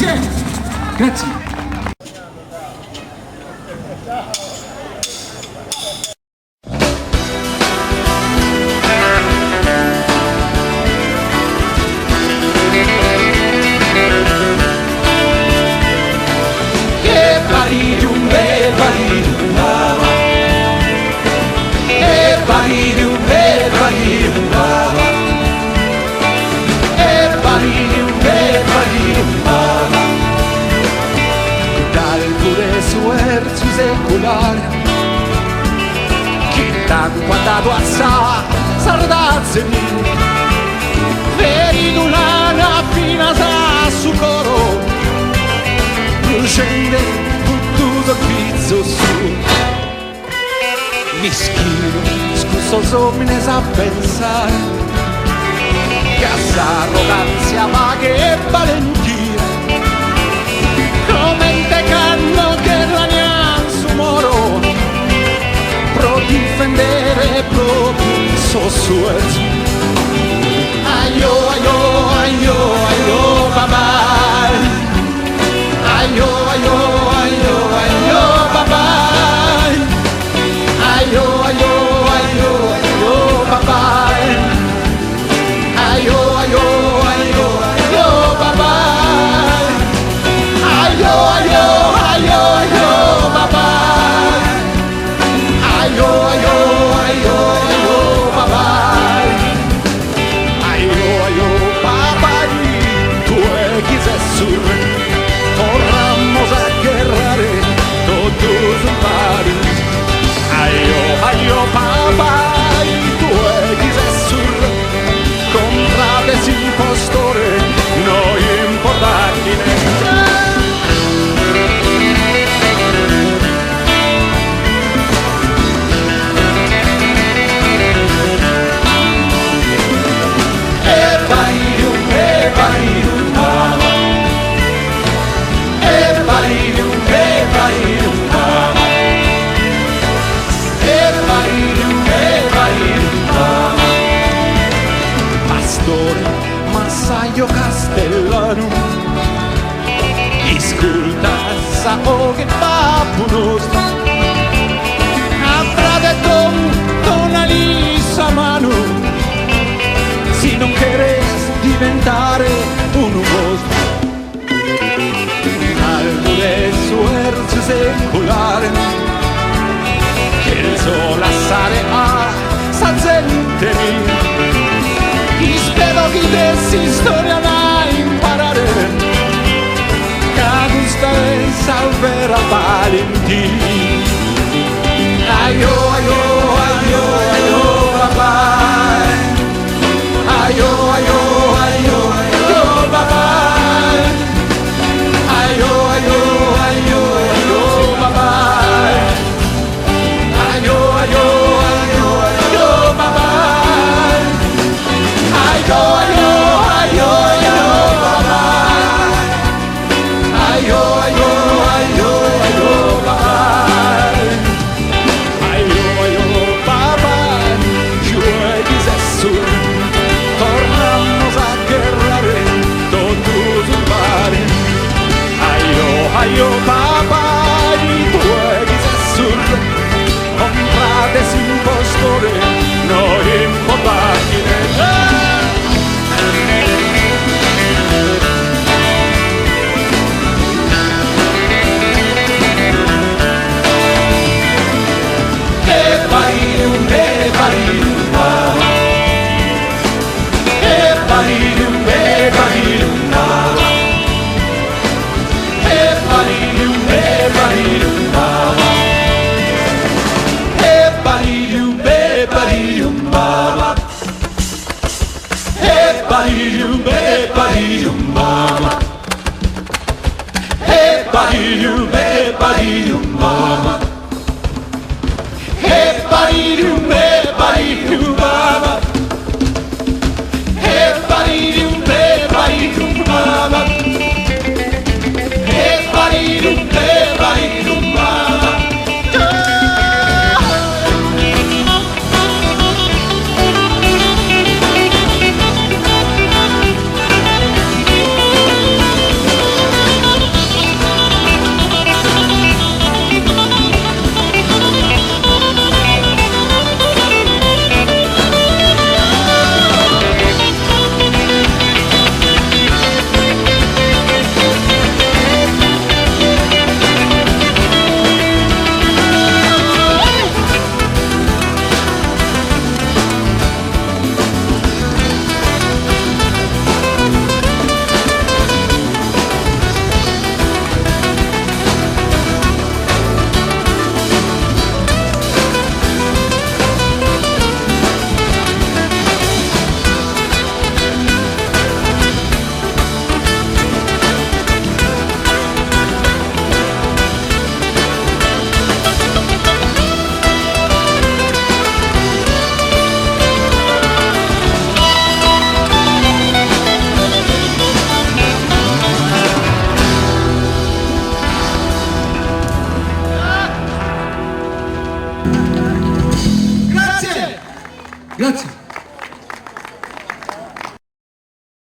Grazie. Grazie. Guardato a sardazzemi vedi l'ulana fino a su coro scende tutto il pizzo su mischino scuso somine sa pensare che a sa arroganza ma che valentia come te canno che ragnan su moro pro difendere proprio il suo suerzo. Aio, aio, aio, aio, babà. Aio, aio, aio, aio, babà. Aio, aio, aio, aio, babà. Aio, aio, aio, aio, babà. Aio, aio, aio, aio, babà. Aio, aio, aio, aio, papai. Aio, aio, papai. Tu chi sei sur. Corramos a guerrare todos un pari. Aio, aio, papai. Tu chi sei sur. Comprate sin postore. No importati ne. Massaio Castellano ascolta sa o che papunos avrà detto una lisa mano si non quieres diventare un uomo algo de suerte secular che il sole assare a sa gente spero che dessi storia da imparare che gustare salvera Valentino. Aio, aio, aio, aio, papà. Aio, aio, aio, aio, papà. Aio, aio, aio, aio, papà. Aio, aio, aio, aio, papà. Aio, aio, aio, aio, papà. Aio, aio, aio, aio, papà. Aio, aio, papà. Io dices sur. Tornamos a guerrare todos un pari. Aio, aio, papà. Tu dices sur. Comprate sin postore. No importati Grazie. Grazie.